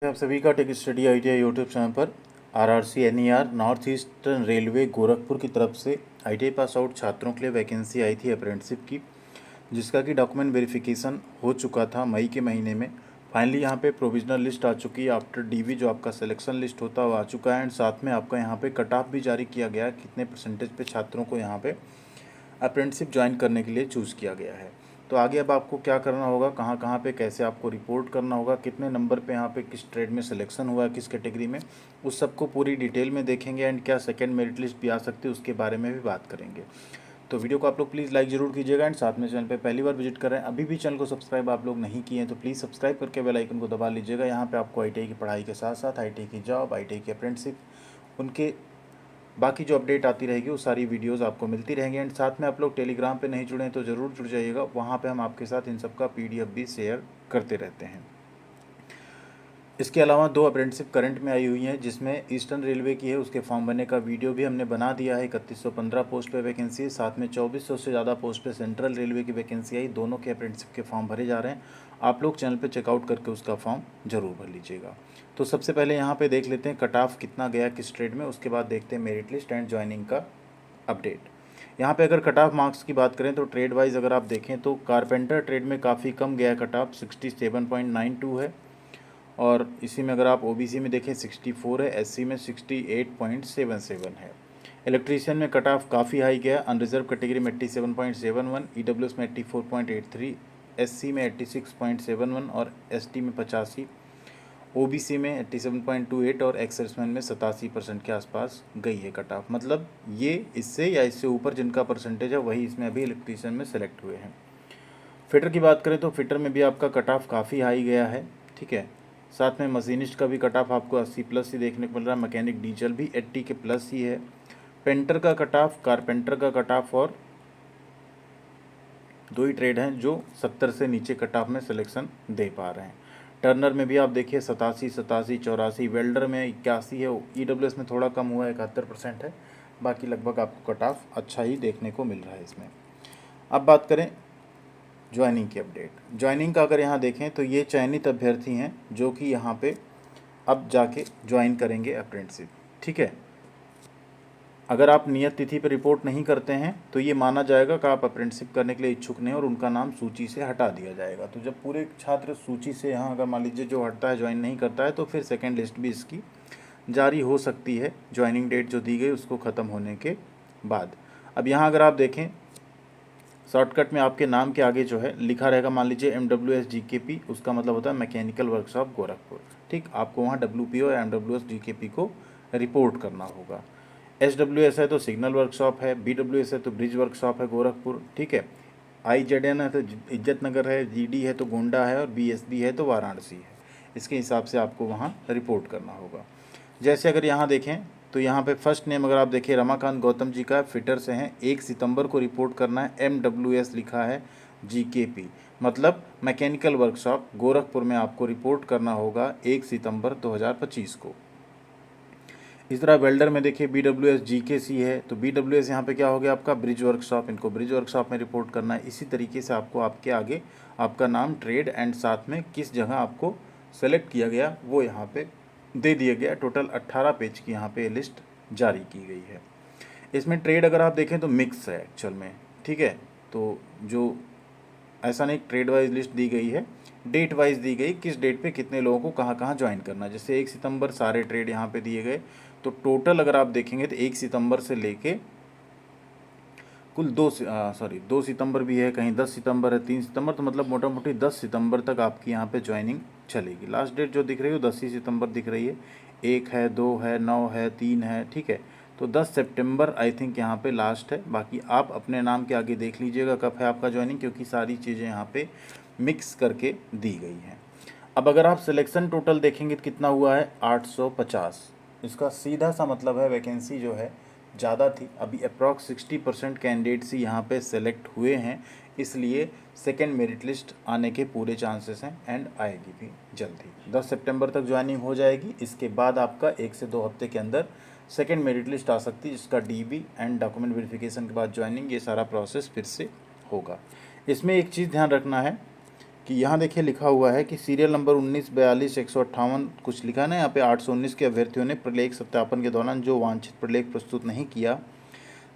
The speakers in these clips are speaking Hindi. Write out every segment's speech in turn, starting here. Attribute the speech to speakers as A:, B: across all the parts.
A: आप सभी का tech study ITI YouTube channel पर RRC NER north eastern railway Gorakhpur की तरफ से आईटीआई पास आउट छात्रों के लिए वैकेंसी आई थी अप्रेंटिसशिप की, जिसका कि डॉक्यूमेंट वेरिफिकेशन हो चुका था मई के महीने में। फाइनली यहाँ पे प्रोविजनल लिस्ट आ चुकी है। आफ्टर डीवी जो आपका सिलेक्शन लिस्ट होता है वो आ चुका है एंड साथ में आपका यहाँ पे कट ऑफ भी जारी किया गया है, कितने परसेंटेज पे छात्रों को यहाँ पे अप्रेंटिसशिप ज्वाइन करने के लिए चूज़ किया गया है। तो आगे अब आपको क्या करना होगा, कहाँ कहाँ पे कैसे आपको रिपोर्ट करना होगा, कितने नंबर पे यहाँ पे किस ट्रेड में सिलेक्शन हुआ है, किस कैटेगरी में, उस सबको पूरी डिटेल में देखेंगे एंड क्या सेकंड मेरिट लिस्ट भी आ सकती है उसके बारे में भी बात करेंगे। तो वीडियो को आप लोग प्लीज़ लाइक जरूर कीजिएगा एंड साथ में चैनल पे पहली बार विजिट कर रहे हैं, अभी भी चैनल को सब्सक्राइब आप लोग नहीं किए हैं तो प्लीज़ सब्सक्राइब करके बेल आइकन को दबा लीजिएगा। यहाँ पे आपको आईटीआई की पढ़ाई के साथ साथ आईटीआई की जॉब, आईटीआई की अप्रेंटिसशिप, उनके बाकी जो अपडेट आती रहेगी वो सारी वीडियोस आपको मिलती रहेंगी। एंड साथ में आप लोग टेलीग्राम पे नहीं जुड़े हैं तो ज़रूर जुड़ जाइएगा, वहाँ पे हम आपके साथ इन सब का पीडीएफ भी शेयर करते रहते हैं। इसके अलावा 2 अप्रेंटिसशिप करंट में आई हुई हैं, जिसमें ईस्टर्न रेलवे की है, उसके फॉर्म भरने का वीडियो भी हमने बना दिया है। 3115 पोस्ट पे वैकेंसी है, साथ में 2400 से ज़्यादा पोस्ट पे सेंट्रल रेलवे की वैकेंसी आई। दोनों के अप्रेंटिसशिप के फॉर्म भरे जा रहे हैं। आप लोग चैनल पे चेकआउट करके उसका फॉर्म ज़रूर भर लीजिएगा। तो सबसे पहले यहाँ पे देख लेते हैं कट ऑफ कितना गया किस ट्रेड में, उसके बाद देखते हैं मेरिट लिस्ट एंड ज्वाइनिंग का अपडेट। यहाँ पे अगर कट ऑफ मार्क्स की बात करें तो ट्रेड वाइज अगर आप देखें तो कारपेंटर ट्रेड में काफ़ी कम गया है, कट ऑफ 67.92 है। और इसी में अगर आप ओबीसी में देखें 64 है, एससी में 68.77 है। इलेक्ट्रीशियन में कट ऑफ काफ़ी हाई गया, अनरिजर्व कैटेगरी में 87.71, ईडब्ल्यूएस में 84.83, एससी में 86.71 और एसटी में 85, ओबीसी में 87.28 और एक्स सर्विसमैन में 87% के आसपास गई है कट ऑफ। मतलब ये इससे या इससे ऊपर जिनका परसेंटेज है वही इसमें अभी इलेक्ट्रीशियन में सेलेक्ट हुए हैं। फिटर की बात करें तो फिटर में भी आपका कट ऑफ काफ़ी हाई गया है, ठीक है। साथ में मशीनिस्ट का भी कट ऑफ आपको 80 प्लस ही देखने को मिल रहा है, मैकेनिक डीजल भी 80 के प्लस ही है। पेंटर का कट ऑफ, कारपेंटर का कट ऑफ और 2 ही ट्रेड हैं जो 70 से नीचे कट ऑफ में सिलेक्शन दे पा रहे हैं। टर्नर में भी आप देखिए 87, 84, वेल्डर में 81 है, ईडब्ल्यूएस में थोड़ा कम हुआ है, 71% है। बाकी लगभग आपको कट ऑफ अच्छा ही देखने को मिल रहा है इसमें। अब बात करें ज्वाइनिंग की अपडेट। ज्वाइनिंग का अगर यहाँ देखें तो ये चयनित अभ्यर्थी हैं जो कि यहाँ पे अब जाके ज्वाइन करेंगे अप्रेंटिसशिप, ठीक है। अगर आप नियत तिथि पर रिपोर्ट नहीं करते हैं तो ये माना जाएगा कि आप अप्रेंटिसशिप करने के लिए इच्छुक नहीं और उनका नाम सूची से हटा दिया जाएगा। तो जब पूरे छात्र सूची से यहाँ अगर मान लीजिए जो हटता है, ज्वाइन नहीं करता है, तो फिर सेकेंड लिस्ट भी इसकी जारी हो सकती है ज्वाइनिंग डेट जो दी गई उसको ख़त्म होने के बाद। अब यहाँ अगर आप देखें शॉर्टकट में आपके नाम के आगे जो है लिखा रहेगा, मान लीजिए MWS-GKP, उसका मतलब होता है मैकेनिकल वर्कशॉप गोरखपुर, ठीक। आपको वहाँ WPO या MWS-GKP को रिपोर्ट करना होगा। SWS है तो सिग्नल वर्कशॉप है, BWS है तो ब्रिज वर्कशॉप है गोरखपुर, ठीक है। IZN है तो इज्जत नगर है, GD है तो गोंडा है और BSB है तो वाराणसी है। इसके हिसाब से आपको वहाँ रिपोर्ट करना होगा। जैसे अगर यहाँ देखें तो यहाँ पे फर्स्ट नेम अगर आप देखें रमाकांत गौतम जी का, फिटर से हैं, 1 सितंबर को रिपोर्ट करना है। MWS लिखा है, GKP मतलब मैकेनिकल वर्कशॉप गोरखपुर में आपको रिपोर्ट करना होगा 1 सितंबर 2025 को। इस तरह वेल्डर में देखिए BWS-GKC है तो BWS यहाँ पे क्या हो गया आपका ब्रिज वर्कशॉप, इनको ब्रिज वर्कशॉप में रिपोर्ट करना है। इसी तरीके से आपको आपके आगे आपका नाम, ट्रेड एंड साथ में किस जगह आपको सेलेक्ट किया गया वो यहाँ पे दे दिया गया। टोटल 18 पेज की यहाँ पे लिस्ट जारी की गई है। इसमें ट्रेड अगर आप देखें तो मिक्स है एक्चुअल में, ठीक है। तो जो ऐसा नहीं ट्रेड वाइज लिस्ट दी गई है, डेट वाइज दी गई, किस डेट पे कितने लोगों को कहाँ कहाँ ज्वाइन करना है। जैसे 1 सितंबर सारे ट्रेड यहाँ पे दिए गए, तो टोटल अगर आप देखेंगे तो 1 सितंबर से लेके कुल 2 सितंबर भी है, कहीं 10 सितंबर है, 3 सितंबर, तो मतलब मोटा मोटी 10 सितंबर तक आपकी यहाँ पे ज्वाइनिंग चलेगी। लास्ट डेट जो दिख रही है वो 10 ही सितंबर दिख रही है। 1 है, 2 है, 9 है, 3 है, ठीक है। तो 10 सितंबर आई थिंक यहाँ पे लास्ट है। बाकी आप अपने नाम के आगे देख लीजिएगा कब है आपका ज्वाइनिंग, क्योंकि सारी चीज़ें यहाँ पे मिक्स करके दी गई हैं। अब अगर आप सिलेक्शन टोटल देखेंगे तो कितना हुआ है, 850। इसका सीधा सा मतलब है वैकेंसी जो है ज़्यादा थी, अभी अप्रॉक्स 60% कैंडिडेट्स ही यहाँ पे सेलेक्ट हुए हैं, इसलिए सेकेंड मेरिट लिस्ट आने के पूरे चांसेस हैं एंड आएगी भी जल्दी। 10 सितंबर तक ज्वाइनिंग हो जाएगी, इसके बाद आपका 1 से 2 हफ्ते के अंदर सेकेंड मेरिट लिस्ट आ सकती है, जिसका DB एंड डॉक्यूमेंट वेरिफिकेशन के बाद ज्वाइनिंग, ये सारा प्रोसेस फिर से होगा। इसमें एक चीज़ ध्यान रखना है कि यहाँ देखिए लिखा हुआ है कि सीरियल नंबर 1942-158 कुछ लिखा है ना यहाँ पे 819 के अभ्यर्थियों ने प्रलेख सत्यापन के दौरान जो वांछित प्रलेख प्रस्तुत नहीं किया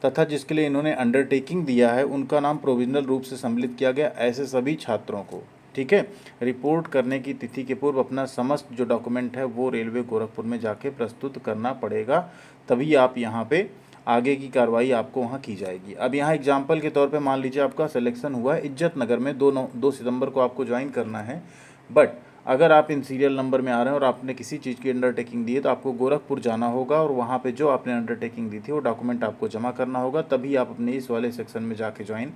A: तथा जिसके लिए इन्होंने अंडरटेकिंग दिया है उनका नाम प्रोविजनल रूप से सम्मिलित किया गया। ऐसे सभी छात्रों को, ठीक है, रिपोर्ट करने की तिथि के पूर्व अपना समस्त जो डॉक्यूमेंट है वो रेलवे गोरखपुर में जाके प्रस्तुत करना पड़ेगा, तभी आप यहाँ पे आगे की कार्रवाई आपको वहाँ की जाएगी। अब यहाँ एग्जाम्पल के तौर पे मान लीजिए आपका सिलेक्शन हुआ है इज्जत नगर में, 2 सितंबर को आपको ज्वाइन करना है, बट अगर आप इन सीरियल नंबर में आ रहे हैं और आपने किसी चीज़ की अंडरटेकिंग दी है तो आपको गोरखपुर जाना होगा और वहाँ पे जो आपने अंडरटेकिंग दी थी वो डॉक्यूमेंट आपको जमा करना होगा, तभी आप अपने इस वाले सेक्शन में जाके ज्वाइन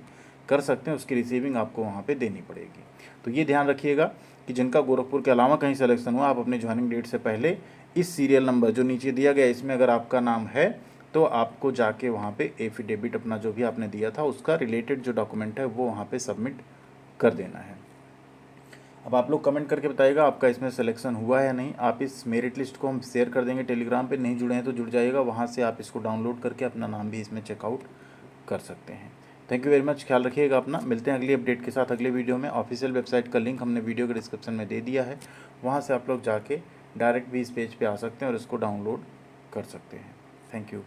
A: कर सकते हैं। उसकी रिसीविंग आपको वहाँ पे देनी पड़ेगी। तो ये ध्यान रखिएगा कि जिनका गोरखपुर के अलावा कहीं सिलेक्शन हुआ, आप अपने ज्वाइनिंग डेट से पहले इस सीरियल नंबर जो नीचे दिया गया इसमें अगर आपका नाम है तो आपको जाके वहाँ पे एफिडेविट अपना जो भी आपने दिया था उसका रिलेटेड जो डॉक्यूमेंट है वो वहाँ पे सबमिट कर देना है। अब आप लोग कमेंट करके बताइएगा आपका इसमें सिलेक्शन हुआ है या नहीं। आप इस मेरिट लिस्ट को हम शेयर कर देंगे टेलीग्राम पे, नहीं जुड़े हैं तो जुड़ जाइएगा, वहाँ से आप इसको डाउनलोड करके अपना नाम भी इसमें चेकआउट कर सकते हैं। थैंक यू वेरी मच, ख्याल रखिएगा अपना। मिलते हैं अगली अपडेट के साथ अगले वीडियो में। ऑफिशियल वेबसाइट का लिंक हमने वीडियो के डिस्क्रिप्शन में दे दिया है, वहाँ से आप लोग जाके डायरेक्ट भी इस पेज पे आ सकते हैं और इसको डाउनलोड कर सकते हैं। Thank you.